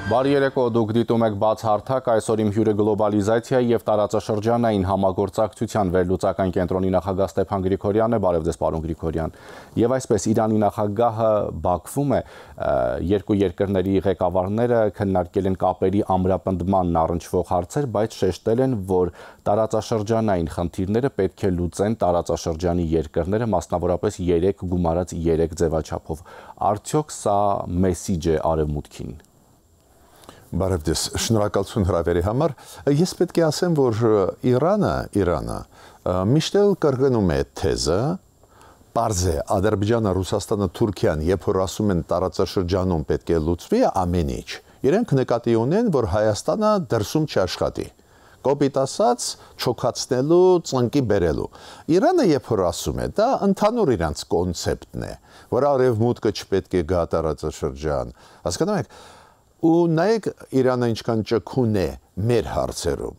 Բարի երեկո, դուք դիտում եք բաց հարթակ, այսօր իմ հյուրը գլոբալիզացիա եւ տարածաշրջանային համագործակցության վերլուծական կենտրոնի նախագահ Ստեփան Գրիգորյանն է, բարև ձեզ պարոն Գրիգորյան։ Եվ այսպես Իրանի նախագահը Բաքվում է, երկու երկրների ղեկավարները քննարկել են կապերի ամրապնդմանն առնչվող հարցեր, բայց շեշտել են, որ տարածաշրջանային խնդիրները պետք է լուծեն տարածաշրջանի երկրները, մասնավորապես 3 գումարած 3 ձևաչափով։ Արդյոք սա մեսիջ է արևմուտքին։ Բարև ձեզ, շնորհակալություն հրավերի համար։ Ես պետք է ասեմ, որ Իրանը միշտ էլ կրկնում է թեզը, պարզ է Ադրբեջանը, Ռուսաստանը, Թուրքիան, երբ որ ասում են տարածաշրջանում պետք է լուծվի ամեն ինչ, իրենք նկատի ունեն, որ Հայաստանը դրսում չաշխատի։ Կոպիտ ասած, չոքացնելու, ծնկի բերելու։ Իրանը երբ որ ասում է, դա ընդհանուր իրանց կոնցեպտն է, որ արևմուտքը չպետք է գա տարածաշրջան։ Հասկանում եք, ու նայեք Իրանը ինչքան ճկուն է մեր հարցերում։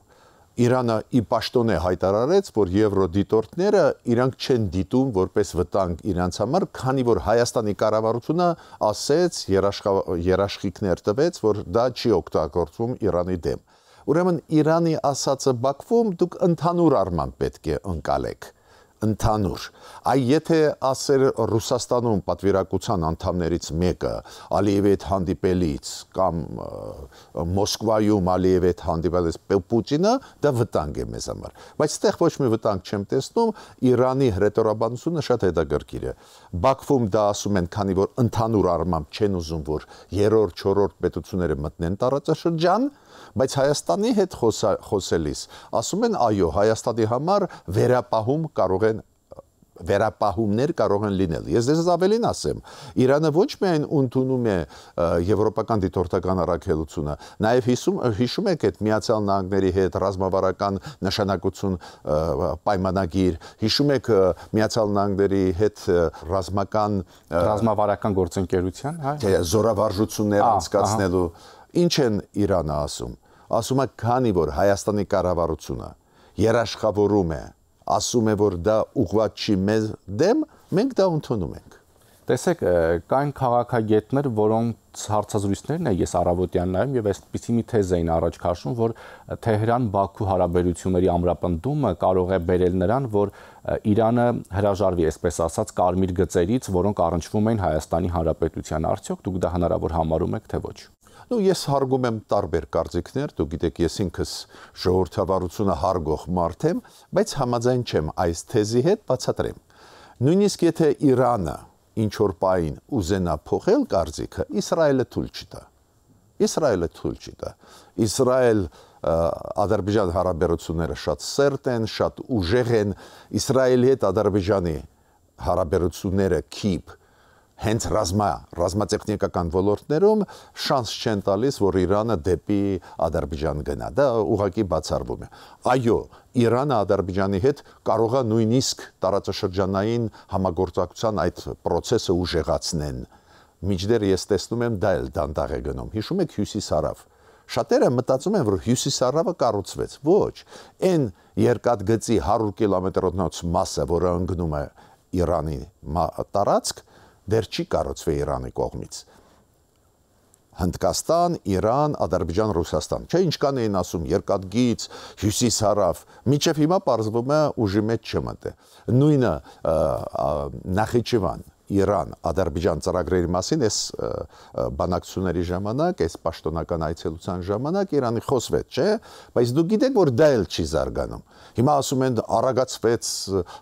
Իրանը ի պաշտոն է հայտարարեց, որ եվրոդիտորդները իրանք չեն դիտում որպես վտանգ իրանց համար, քանի որ Հայաստանի կառավարությունը ասեց, երաշխիքներ տվեց, որ դա չի օգտագործվում Իրանի դեմ։ Ուրեմն Իրանի ասածը Բաքվում դուք ընդհանուր առմամբ պետք է ընկալեք։ Ընդհանուր։ Այ եթե ասեր Ռուսաստանում պատվիրակության անդամներից մեկը Ալիևի հետ հանդիպելից կամ Մոսկվայում Ալիևի հետ հանդիպելից Պուտինը, դա վտանգ է մեզ համար։ Բայց այդտեղ ոչ մի վտանգ չեմ տեսնում, Իրանի հռետորաբանությունը շատ հետաքրքիր է։ Բաքվում դա ասում են, քանի որ ընդհանուր առմամբ չեն ուզում, որ 3-րդ, 4-րդ պետությունները մտնեն տարածաշրջան, բայց Հայաստանի հետ խոսելիս ասում են այո, Հայաստանի համար վերապահումներ կարող են լինել։ Ես դες ավելին ասեմ, Իրանը ոչ միայն ընդունում է եվրոպական դիտորդական առաքելությունը, նաև հիշում եք այդ Միացյալ Նահանգների հետ ռազմավարական նշանակություն պայմանագիր, հիշում եք Միացյալ Նահանգների հետ ռազմավարական գործընկերության, զորավարժություններ անցկացնելու։ Ինչ են Իրանը ասում։ Ասում է, քանի որ Հայաստանի կառավարությունը երաշխավորում է, ասում է, որ դա ուղղված չի մեզ դեմ, մենք դա ընդունում ենք։ Տեսեք, կային քաղաքագետներ, որոնց հարցազրույցներն է ես առավոտյան նայում եւ այսպիսի մի թեզ էին առաջ քաշում, որ Թեհրան-Բաքու հարաբերությունների ամրապնդումը կարող է բերել նրան, որ Իրանը հրաժարվի, այսպես ասած, կարմիր գծերից, որոնք առնչվում են Հայաստանի Հանրապետության։ Արդյոք դուք դա հնարավոր համարում եք, թե ոչ։ Ես հարգում եմ տարբեր կարծիքներ, դուք գիտեք, ես ինքս ժողովրդավարությունը հարգող մարդ եմ, բայց համաձայն չեմ այս թեզի հետ, բացատրեմ։ Նույնիսկ եթե Իրանը ինչ որ պահին ուզենա փոխել կարծիքը, Իսրայելը թույլ չի տա։ Իսրայելը թույլ չի տա։ Իսրայել Ադրբեջան հարաբերությունները շատ սերտ են, շատ ուժեղ են։ Իսրայելի հետ Ադրբեջանի հարաբերությունները քիփ հենց ռազմատեխնիկական ոլորտներում շանս չեն տալիս, որ Իրանը դեպի Ադրբեջան գնա։ Դա ուղղակի բացառվում է։ Այո, Իրանը Ադրբեջանի հետ կարող է նույնիսկ տարածաշրջանային համագործակցության այդ process-ը ուժեղացնեն։ Միջդեռ ես տեսնում եմ դա էլ դանդաղ է գնում։ Հիշում եք Հյուսիսարավ։ Շատերը մտածում են, որ Հյուսիսարավը կառուցվեց։ Ոչ, այն երկաթգծի 100 կիլոմետրոնոց մասը, որը ընկնում է Իրանի տարածք, դեռ չի կառուցվել Իրանի կողմից։ Հնդկաստան, Իրան, Ադրբեջան, Ռուսաստան։ Չէ, ինչքան էին ասում, երկաթգիծ, հյուսիս-հարավ, մինչև հիմա պարզվում է ուժի մեջ չմտե։ Նույնը Նախիջևան, Իրան, Ադրբեջան ծրագրերի մասին այս բանակցությունների ժամանակ, այս պաշտոնական այցելության ժամանակ Իրանի խոսվեց, չէ, բայց դուք գիտեք, որ դա էլ չի զարգանում։ Հիմա ասում են արագացվեց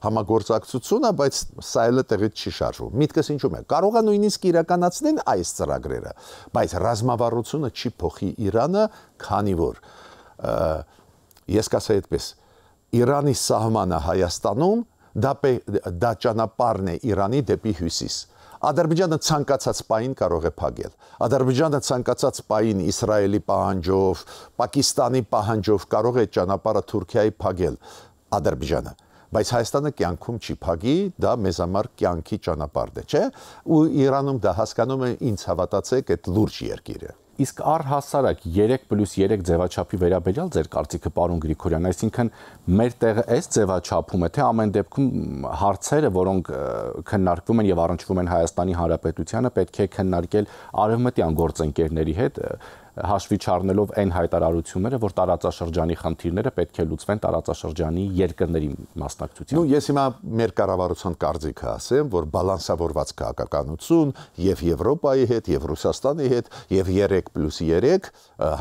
համագործակցությունը, բայց սա էլ տեղից չի շարժվում։ Միտքս ինչու՞մ է։ Կարող է նույնիսկ իրականացնեն այս ծրագրերը, բայց ռազմավարությունը չի փոխի Իրանը, քանի որ ես կասեի այդպես, Իրանի սահմանը Հայաստանում դա ճանապարհն է Իրանի դեպի հյուսիս։ Ադրբեջանը ցանկացած պահին կարող է փակել։ Ադրբեջանը ցանկացած պահին Իսրայելի պահանջով, Պակիստանի պահանջով կարող է ճանապարհը Թուրքիայի փակել Ադրբեջանը։ Բայց Հայաստանը կյանքում չի փակի, դա մեզ համար կյանքի ճանապարհ է, չէ՞։ Ու Իրանում դա հասկանում է, ինձ հավատացեք, այդ լուրջ երկիր է։ Իսկ առհասարակ 3+3 ձևաչափի վերաբերյալ ձեր կարծիքը պարոն Գրիգորյան, այսինքն մեր տեղը այս ձևաչափում է, թե ամեն դեպքում հարցերը, որոնք քննարկվում են եւ առնչվում են Հայաստանի Հանրապետությանը, պետք է քննարկել արևմտյան գործընկերների հետ, հաշվի չառնելով այն հայտարարությունները, որ տարածաշրջանի խնդիրները պետք է լուծվեն տարածաշրջանի երկրների մասնակցությամբ։ Ну, ես հիմա մեր կառավարության կարծիքը ասեմ, որ բալանսավորված քաղաքականություն եւ Եվրոպայի հետ, եւ Ռուսաստանի հետ, եւ 3+3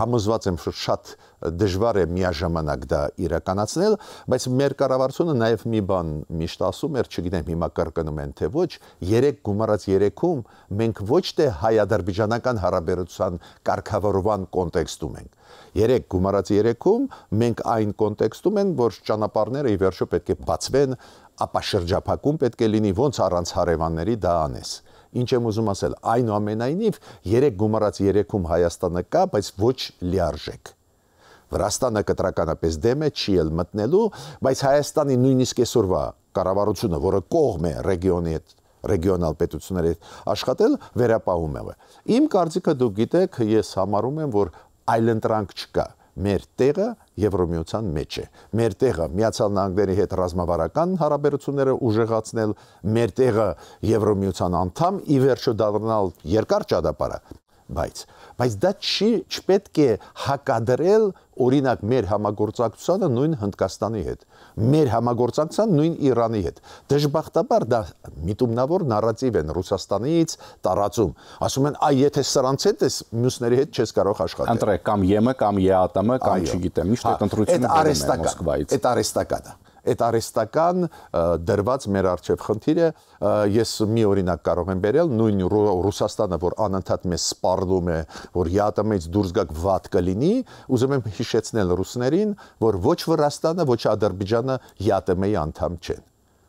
համոզված եմ, որ շատ դժվար է միաժամանակ դա իրականացնել, բայց մեր կառավարությունը նաեւ մի բան միշտ ասում էր, չգիտեմ հիմա կրկնում են թե ոչ, 3 գումարած 3-ում մենք ոչ թե հայ-ադրբեջանական հարաբերության կարգավորման կոնտեքստում ենք։ 3 գումարած 3-ում մենք այն կոնտեքստում են, որ ճանապարհները ի վերջո պետք է բացվեն, ապա շրջափակում պետք է լինի, ոնց առանց հարևանների դա անես։ Ինչ եմ ուզում ասել, այնուամենայնիվ 3 գումարած 3-ում Հայաստանը կա, բայց ոչ լիարժեք։ Վրաստանը կտրականապես դեմ է, չի էլ մտնելու, բայց Հայաստանի նույնիսկ այսօրվա կառավարությունը, որը կողմ է ռեգիոնի հետ, ռեգիոնալ պետությունների հետ աշխատել, վերապահում է։ Իմ կարծիքը դուք գիտեք, ես համարում եմ, որ այլընտրանք չկա։ Մեր տեղը Եվրոմիության մեջ է։ Մեր տեղը Միացյալ Նահանգների հետ ռազմավարական հարաբերությունները ուժեղացնել, մեր տեղը Եվրոմիության անդամ ի վերջո դառնալ երկար ճանապարհ է, բայց դա չպետք է հակադրել օրինակ մեր համագործակցությանը նույն Հնդկաստանի հետ, մեր համագործակցության նույն Իրանի հետ։ Դժբախտաբար դա միտումնավոր նարատիվ են Ռուսաստանից տարածում։ Ասում են, այ եթե սրանց հետ ես մյուսների հետ չես կարող աշխատել։ Ընտրեք կամ ԵՄ կամ ԵԱՏՄ կամ չգիտեմ, միշտ այդ ընտրությունը դրվում է Մոսկվայից։ Այդ արեստական է։ Այդ արեստական դրված մեր արժեվ խնդիրը ես մի օրինակ կարող եմ բերել նույն Ռուսաստանը որ անընդհատ մեզ սպառնում է որ ԵԱՏՄ-ից դուրս գաք վատ կլինի ուզում եմ հիշեցնել ռուսներին որ ոչ Վրաստանը ոչ Ադրբեջանը ԵԱՏՄ-ի անդամ չեն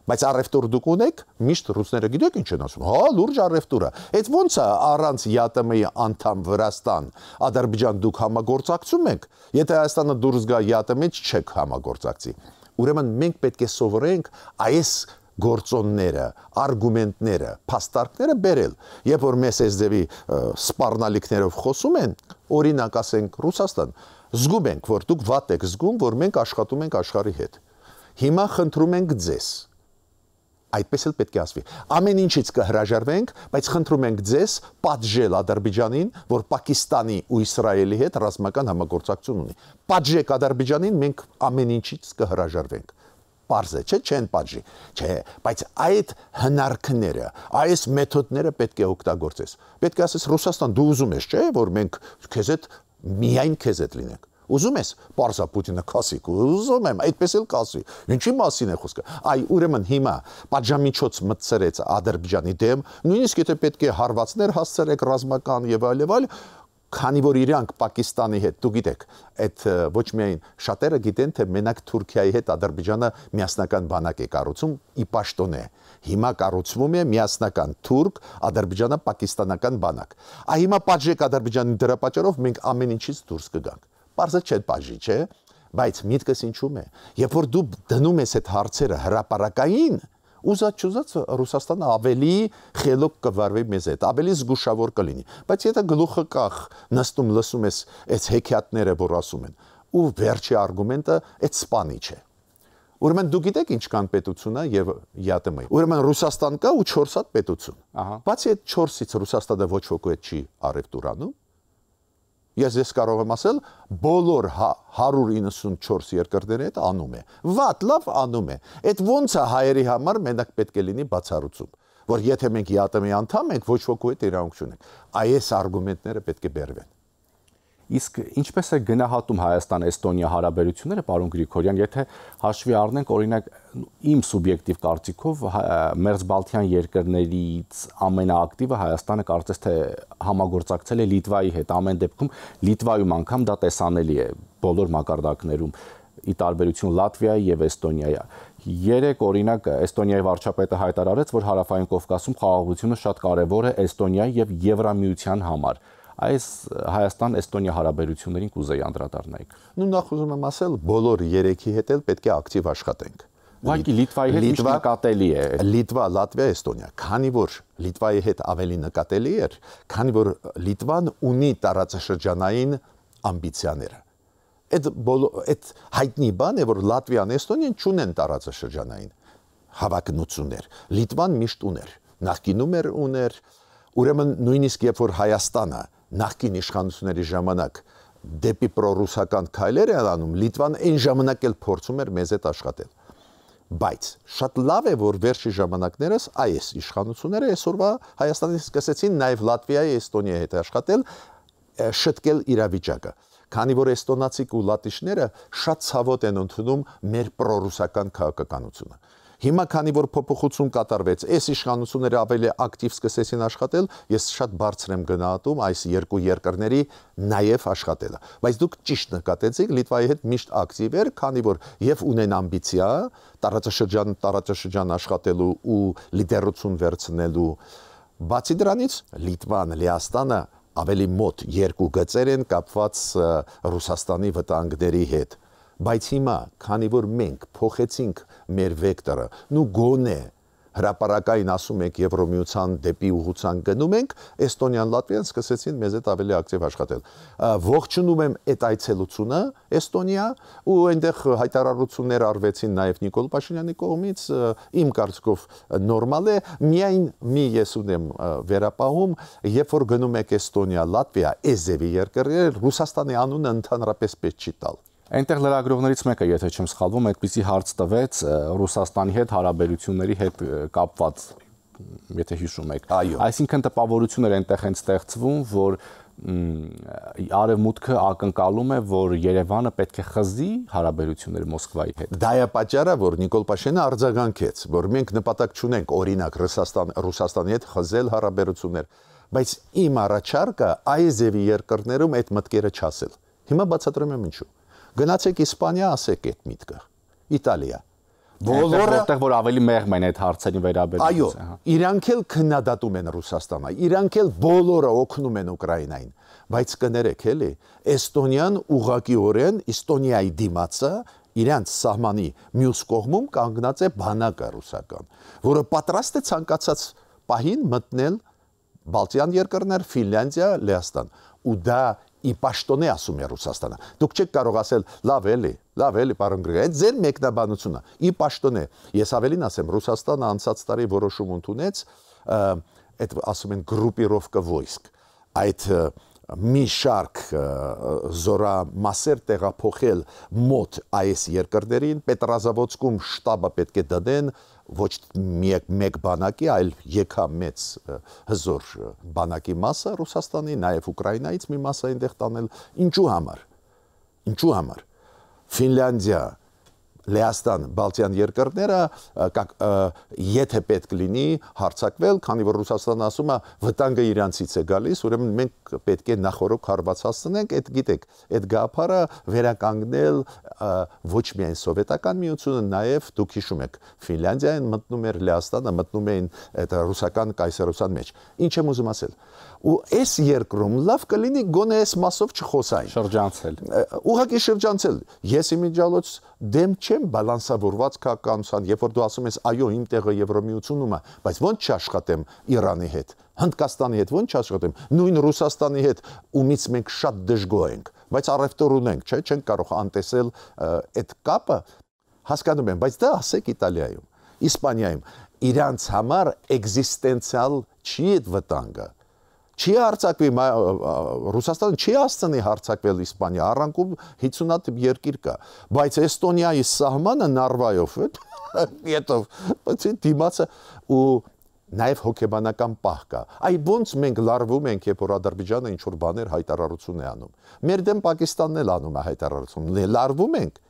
բայց առևտուր դուք ունեք միշտ ռուսները գիտեք ինչ են ասում հա լուրջ առևտուր է այդ ոնց է առանց ԵԱՏՄ-ի անդամ Վրաստան Ադրբեջան դուք համագործակցում եք եթե Հայաստանը դուրս գա ԵԱՏՄ-ից չեք համագործակցի Ուրեմն մենք պետք է սովորենք այս գործոնները, արգումենտները, փաստարկները բերել։ Երբ որ մեզ այս ձևի սպառնալիքներով խոսում են, օրինակ ասենք Ռուսաստան, զգում ենք, որ դուք վատ եք զգում, որ մենք աշխատում ենք աշխարհի հետ։ Հիմա խնդրում ենք ձեզ այդպես էլ պետք է ասվի։ Ամեն ինչից կհրաժարվենք, բայց խնդրում ենք ձեզ պատժել Ադրբեջանին, որ Պակիստանի ու Իսրայելի հետ ռազմական համագործակցություն ունի։ Պատժեք Ադրբեջանին, մենք ամեն ինչից կհրաժարվենք։ Պարզ է, չէ, չեն պատժի։ Չէ, բայց այդ հնարքները, այս մեթոդները պետք է օգտագործես։ Պետք է ասես Ռուսաստան, դու ուզում ես, չէ, որ մենք քեզ հետ միայն քեզ հետ լինենք։ Ուզում ես Պարզա Պուտինը կասի, ուզում եմ, այդպես էլ կասի։ Ինչի մասին է խոսքը։ Այ ուրեմն հիմա պատժամիջոց մտցրեց Ադրբեջանի դեմ, նույնիսկ եթե պետք է հարվածներ հասցրեք ռազմական եւ այլ, քանի որ իրանք Պակիստանի հետ, դու գիտեք, այդ ոչ միայն շատերը գիտեն, թե մենակ Թուրքիայի հետ Ադրբեջանը միասնական բանակ է կառուցում, ի պաշտոն է։ Հիմա կառուցվում է միասնական թուրք, Ադրբեջանը պակիստանական բանակ։ Այ հիմա պատժեք Ադրբեջանի դրա պատճառով մենք ամեն ինչից դուրս կգանք։ Պարզը չէ պատժի, չէ, բայց միտքս ինչու՞մ է։ Երբ որ դու դնում ես այդ հարցերը հրապարակային, ուզած Ռուսաստանը ավելի խելոք կվարվի մեզ հետ, ավելի զգուշավոր կլինի։ Բայց եթե գլուխը կախ նստում լսում ես այս հեքիաթները, որ ասում են, ու վերջի արգումենտը այդ սպանիչ է։ Ուրեմն դու գիտեք ինչ կան պետությունը եւ ԵԱՏՄ-ը։ Ուրեմն Ռուսաստան կա ու 4 հատ պետություն։ Բացի այդ 4-ից Ռուսաստանը ոչ ոքի հետ չի առևտուրանում։ Ես կարող եմ ասել, բոլոր 194 երկրների հետ անում է։ Վատ լավ անում է։ Այդ ոնց է հայերի համար մենակ պետք է լինի բացառություն, որ եթե մենք ԵԱՏՄ-ի անդամ ենք, ոչ ոքի հետ իրավունք չունենք։ Այս արգումենտները պետք է բերվեն։ Իսկ ինչպես է գնահատում Հայաստան-Էստոնիա հարաբերությունները, պարոն Գրիգորյան, եթե հաշվի առնենք, օրինակ, իմ սուբյեկտիվ կարծիքով Մերձբալթյան երկրներից ամենաակտիվը Հայաստանը կարծես թե համագործակցել է Լիտվայի հետ, ամեն դեպքում Լիտվայում անգամ դա տեսանելի է բոլոր մակարդակներում, ի տարբերություն Լատվիայի եւ Էստոնիայի։ Երեք օրինակ Էստոնիայի վարչապետը հայտարարեց, որ Հարավային Կովկասում խաղաղությունը շատ կարևոր է Էստոնիայի եւ Եվրամիության համար։ Այս Հայաստան-Էստոնիա հարաբերություններին կուզեի անդրադառնայիք։ Նու նախ ուզում եմ ասել, բոլոր երեքի հետ էլ պետք է ակտիվ աշխատենք։ Ուղղակի Լիտվայի հետ միշտ նկատելի է։ Լիտվա, Լատվիա, Էստոնիա, քանի որ Լիտվայի հետ ավելի նկատելի էր, քանի որ Լիտվան ունի տարածաշրջանային ամբիցիաներ։ Այդ հայտնի բան է, որ Լատվիան, Էստոնիան չունեն տարածաշրջանային հավակնություններ։ Լիտվան միշտ ուներ, նախկինում ուներ, ուրեմն նույնիսկ երբ որ Հայաստանը նախկին իշխանությունների ժամանակ դեպի պրոռուսական քայլեր էր անում, Լիտվան այն ժամանակ էլ փորձում էր մեզ հետ աշխատել։ Բայց շատ լավ է, որ վերջի ժամանակներս այս իշխանությունները այսօրվա Հայաստանից սկսեցին նաև Լատվիայի, Էստոնիայի հետ աշխատել, շտկել իրավիճակը, քանի որ էստոնացիք ու լատիշները շատ ցավոտ են ընդունում մեր պրոռուսական քաղաքականությունը։ Հիմա քանի որ փոփոխություն կատարվեց, այս իշխանությունները ավելի ակտիվ սկսեցին աշխատել, ես շատ բարձր եմ գնահատում այս երկու երկրների նաև աշխատելը։ Բայց դուք ճիշտ նկատեցիք, Լիտվայի հետ միշտ ակտիվ էր, քանի որ եւ ունեն ամբիցիա տարածաշրջան աշխատելու ու լիդերություն վերցնելու։ Բացի դրանից, Լիտվան, Լեհաստանը ավելի մոտ երկու գծեր են կապված Ռուսաստանի վտանգների հետ։ Բայց հիմա, քանի որ մենք փոխեցինք մեր վեկտորը, նու գոնե հրապարակային ասում ենք Եվրոմիության դեպի ուղղության գնում ենք, Էստոնիան, Լատվիան սկսեցին մեզ հետ ավելի ակտիվ աշխատել։ Ողջունում եմ այդ այցելությունը Էստոնիա ու այնտեղ հայտարարություններ արվեցին նաև Նիկոլ Փաշինյանի կողմից, իմ կարծիքով նորմալ է, միայն մի ես ունեմ վերապահում, երբ որ գնում եք Էստոնիա, Լատվիա, էզևի երկրներ, Ռուսաստանի անունը ընդհանրապես պետք չի տալ։ Այնտեղ լրագրողներից մեկը, եթե չեմ սխալվում, այդպիսի հարց տվեց Ռուսաստանի հետ հարաբերությունների հետ կապված, եթե հիշում եք։ Այսինքն տպավորություններ այնտեղ են ստեղծվում, որ Արևմուտքը ակնկալում է, որ Երևանը պետք է խզի հարաբերությունները Մոսկվայի հետ։ Դա է պատճառը, որ Նիկոլ Փաշինյանը արձագանքեց, որ մենք նպատակ չունենք օրինակ Ռուսաստանի հետ խզել հարաբերություններ, բայց իմ առաջարկը այզևի երկրներում այդ մտքերը չասել։ Հիմա բացատրեմ եմ ինչու։ Գնացեք Իսպանիա, ասեք այդ միտքը։ Իտալիա։ Բոլորը որտեղ որ ավելի մեղմ են այդ հարցերի վերաբերյալ։ Այո, իրանք էլ քննադատում են Ռուսաստանը, իրանք էլ բոլորը օգնում են Ուկրաինային, բայց կներեք էլի, Էստոնիան ուղղակիորեն Էստոնիայի դիմացը իրանց սահմանի մյուս կողմում կանգնած է բանակը ռուսական, որը պատրաստ է ցանկացած պահին մտնել Բալտյան երկրներ, Ֆինլանդիա, Լեհաստան, ու դա ի պաշտոնե ասում է Ռուսաստանը։ Դուք չեք կարող ասել լավ էլի, պարոն Գրիգորյան, այդ ձեր մեկնաբանությունը ի պաշտոնե։ Ես ավելին ասեմ, Ռուսաստանը անցած տարի որոշում ընդունեց, այդ ասում են գրուպիրովկա վոյսկ, այդ մի շարք զորամասեր տեղափոխել մոտ այս երկրներին, Պետրազավոդսկում շտաբը պետք է դնեն, ոչ մեկ բանակի, այլ եկա մեծ հզոր բանակի մասը Ռուսաստանի, նաև Ուկրաինայից մի մասը այնտեղ տանել։ Ինչու համար։ Ֆինլանդիա, Լեհաստան, Բալտյան երկրները եթե պետք լինի հարձակվել, քանի որ Ռուսաստանը ասում է վտանգը իրանցից է գալիս, ուրեմն մենք պետք է նախորոք հարված հասցնենք, այդ գիտեք, այդ գաղափարը վերականգնել ոչ միայն սովետական միությունը, նաև դուք հիշում եք, Ֆինլանդիան մտնում էր, Լեհաստանը մտնում էին այդ ռուսական կայսրության մեջ։ Ինչ եմ ուզում ասել։ Ու այս երկրում լավ կլինի գոնե այս մասով չխոսային։ Շրջանցել։ Ուղղակի շրջանցել։ Ես իմիջիալոց դեմ չեմ բալանսավորված քաղաքականության, երբ որ դու ասում ես, այո, իմ տեղը Եվրոմիությունում է, բայց ո՞նց չաշխատեմ Իրանի հետ, Հնդկաստանի հետ ո՞նց չաշխատեմ, նույն Ռուսաստանի հետ, ումից մենք շատ դժգոհ ենք, բայց առևտուր ունենք, չէ՞, չենք կարող անտեսել այդ կապը, հասկանում եմ, բայց դա ասեք Իտալիայում, Իսպանիայում, իրանց համար էգզիստենցիալ չի այդ վտանգը։ Չի հարձակվի Ռուսաստանը չի հասցնի հարձակվել Իսպանիա, առանքում 50 հատ երկիր կա, բայց Էստոնիայի սահմանը Նարվայով դիմացը ու նաև հոգեբանական պահ կա։ Այ ոնց մենք լարվում ենք, երբ որ Ադրբեջանը ինչ որ բաներ հայտարարություն է անում։ Մեր դեմ Պակիստանն էլ անում է հայտարարություն։ Լարվում ենք։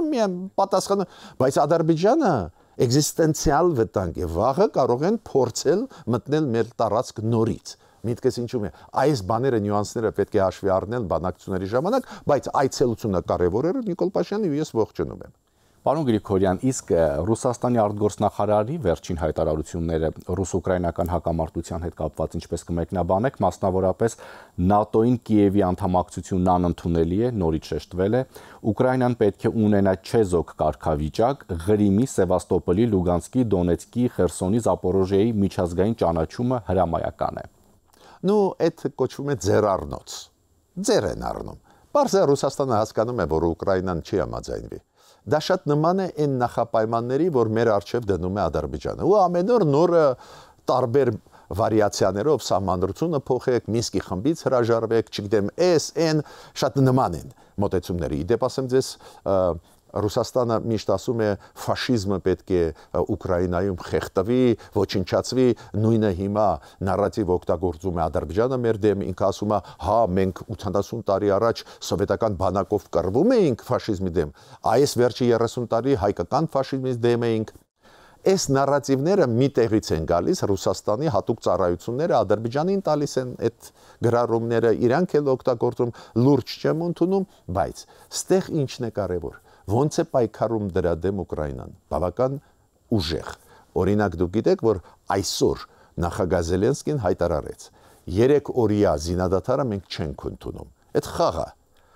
Միայն պատասխանը, բայց Ադրբեջանը էգզիստենցիալ վտանգ է, վաղը կարող են փորձել մտնել մեր տարածք նորից։ Միտքս ինչու՞մ է։ Այս բաները նյուանսները պետք է հաշվի առնել բանակցությունների ժամանակ, բայց այցելությունը կարևոր է, Նիկոլ Փաշինյանը ու ես ողջունում եմ։ Պարոն Գրիգորյան, իսկ Ռուսաստանի արտգործնախարարի վերջին հայտարարությունները ռուս-ուկրաինական հակամարտության հետ կապված ինչպես կմեկնաբանեք, մասնավորապես ՆԱՏՕ-ին Կիևի անդամակցությունն անընդունելի է, նորից շեշտվել է, Ուկրաինան պետք է ունենա չեզոք կարգավիճակ, Ղրիմի, Սևաստոպոլի, Լուգանսկի, Դոնեցկի, Խերսոնի, Զապորոժիայի միջազգային ճանաչումը հրամայական է։ Նու այդ կոչվում է ձեռառնոց։ Ձեր են առնում։ Պարզ է Ռուսաստանը հասկանում է, որ Ուկրաինան չի համաձայնվի։ Դա շատ նման է այն նախապայմանների, որ մեր առջև դնում է Ադրբեջանը։ Ու ամեն օր նորը տարբեր վարիացիաներով սահմանադրությունը փոխեք, Մինսկի խմբից հրաժարվեք, չգիտեմ, N շատ նման են մոտեցումները։ Իդեպ ասեմ ձեզ, Ռուսաստանը միշտ ասում է ֆաշիզմը պետք է Ուկրաինայում խեղդվի, ոչնչացվի, նույնը հիմա նարատիվ օգտագործում է Ադրբեջանը մեր դեմ, ինքը ասում է, հա, մենք 80 տարի առաջ սովետական բանակով կռվում էինք ֆաշիզմի դեմ, այս վերջի 30 տարի հայկական ֆաշիզմի դեմ էինք։ Այս նարատիվները մի տեղից են գալիս, Ռուսաստանի հատուկ ծառայությունները Ադրբեջանին տալիս են այդ գրառումները, իրանք էլ օգտագործում, լուրջ չեմ ընդունում, բայց ստեղ ինչն է կարևոր։ Ոնց է պայքարում դրա դեմ Ուկրաինան, բավական ուժեղ։ Օրինակ դուք գիտեք, որ այսօր նախագահ Զելենսկին հայտարարեց, 3 օրյա զինադադարը մենք չենք ընդունում։ Այդ խաղը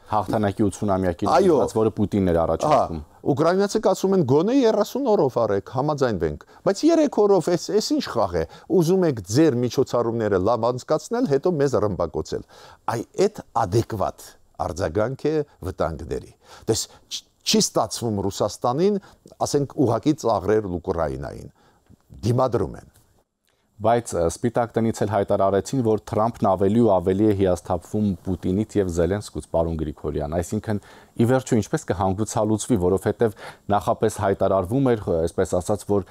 հաղթանակի 80-ամյակի դեպքում, որը Պուտինն էր առաջարկում։ Ուկրաինացիք ասում են գոնե 30 օրով արեք, համաձայնվենք, բայց 3 օրով էս ինչ խաղ է։ Ուզում եք ձեր միջոցառումները լավ անցկացնել, հետո մեզ ռմբակոծել։ Այդ adekvat արձագանք է վտանգների։ Դες չի ստացվում Ռուսաստանին, ասենք ուղակի ծաղրել Ուկրաինային։ Դիմադրում են։ Բայց Սպիտակ տնից էլ հայտարարեցին, որ Թրամփն ավելի ու ավելի է հիասթափվում Պուտինից եւ Զելենսկուց, պարոն Գրիգորյան։ Այսինքն, ի վերջո ինչպես կհանգուցալուծվի, որովհետեւ նախապես հայտարարվում էր, այսպես ասած, որ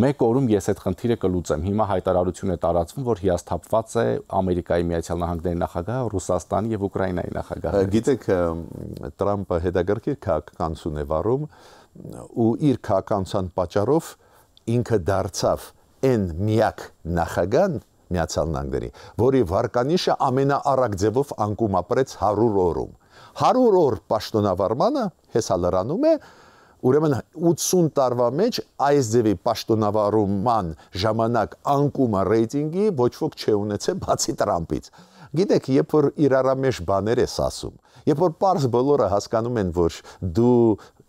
մեկ օրում ես այդ խնդիրը կլուծեմ։ Հիմա հայտարարություն է տարածվում, որ հիասթափված է Ամերիկայի Միացյալ Նահանգների նախագահը, Ռուսաստանի եւ Ուկրաինայի նախագահը։ Գիտեք, Տրամփը հետաքրքիր քաղաքականություն է վարում ու իր քաղաքականության պատճառով ինքը դարձավ այն միակ նախագահն Միացյալ Նահանգների, որի վարկանիշը ամենաառագ ձևով անկում ապրեց 100 օրում։ 100 օր պաշտոնավարմանը հեսալրանում է, ուրեմն 80 տարվա մեջ այս ձևի պաշտոնավարման ժամանակ անկումը ռեյտինգի ոչ ոք չի ունեցել բացի Տրամփից։ Գիտեք, երբ որ իրարամեջ բաներ ես ասում, երբ որ պարզ բոլորը հասկանում են, որ դու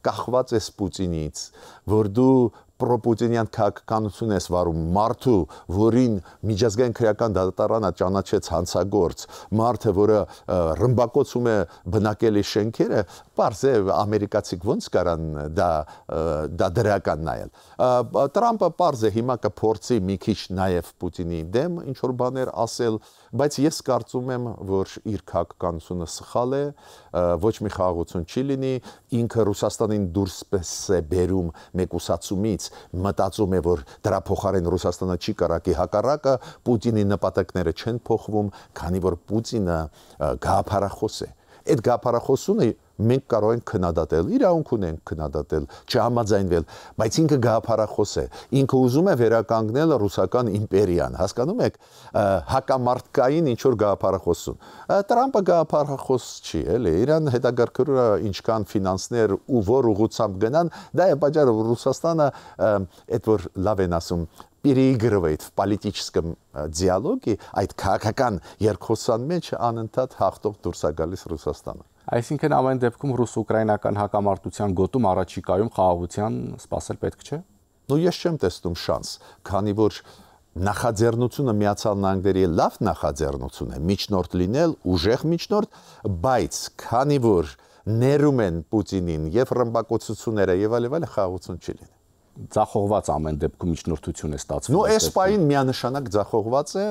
կախված ես Պուտինից, որ դու պրոպուտինյան քաղաքականություն ես վարում, մարդու, որին միջազգային քրեական դատարանը ճանաչեց հանցագործ, մարդը, որը ռմբակոծում է բնակելի շենքերը, պարզ է ամերիկացիք ոնց կարան դա դրական նայել։ Տրամփը պարզ է հիմա կփորձի մի քիչ նաև Պուտինի դեմ ինչ որ բաներ ասել, բայց ես կարծում եմ, որ իր քաղաքականությունը սխալ է, ոչ մի խաղաղություն չի լինի, ինքը Ռուսաստանին դուրս է բերում մեկուսացումից, մտածում է, որ դրա փոխարեն Ռուսաստանը չի կարակի հակառակը, Պուտինի նպատակները չեն փոխվում, քանի որ Պուտինը գաղափարախոս է։ Այդ գաղափարախոսությունը մենք կարող ենք քննադատել, իրավունք ունենք քննադատել, չհամաձայնվել, բայց ինքը գաղափարախոս է, ինքը ուզում է վերականգնել ռուսական իմպերիան, հասկանում եք, հակամարտկային ինչ որ գաղափարախոսություն։ Տրամփը գաղափարախոս չի, էլի, իրան հետաքրքրում է ինչքան ֆինանսներ ու որ ուղղությամբ գնան, դա է պատճառը, որ Ռուսաստանը այդ որ լավ են ասում переигрывает в политическом диалоге, այդ քաղաքական երկխոսության մեջ անընդհատ հաղթող դուրս է գալիս Ռուսաստանը։ Այսինքն ամեն դեպքում ռուս-ուկրաինական հակամարտության գոտում առաջիկայում խաղաղության սպասել պետք չէ։ Ну ես չեմ տեսնում շանս, քանի որ նախաձեռնությունը Միացյալ Նահանգների լավ նախաձեռնություն է, միջնորդ լինել, ուժեղ միջնորդ, բայց քանի որ ներում են Պուտինին եւ ռմբակոծությունները եւ այլն խաղաղություն չի լինի։ Ձախողված ամեն դեպքում միջնորդություն է ստացվում։ Ну այս պայն միանշանակ ձախողված է,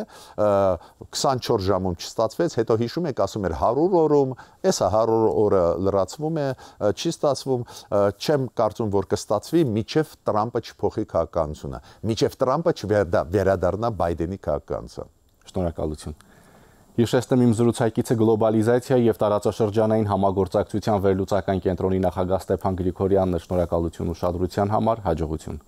24 ժամում չստացվեց, հետո հիշում եք, ասում էր 100 օրում, էսա 100 օրը լրացվում է, չի ստացվում, չեմ կարծում, որ կստացվի, միջև Տրամփը չփոխի քաղաքականությունը, միջև Տրամփը չվերադառնա Բայդենի քաղաքականության։ Շնորհակալություն։ Հիշեցնեմ իմ զրուցակիցը գլոբալիզացիա եւ տարածաշրջանային համագործակցության վերլուծական կենտրոնի նախագահ Ստեփան Գրիգորյանն է։ Շնորհակալություն ուշադրության համար, հաջողություն։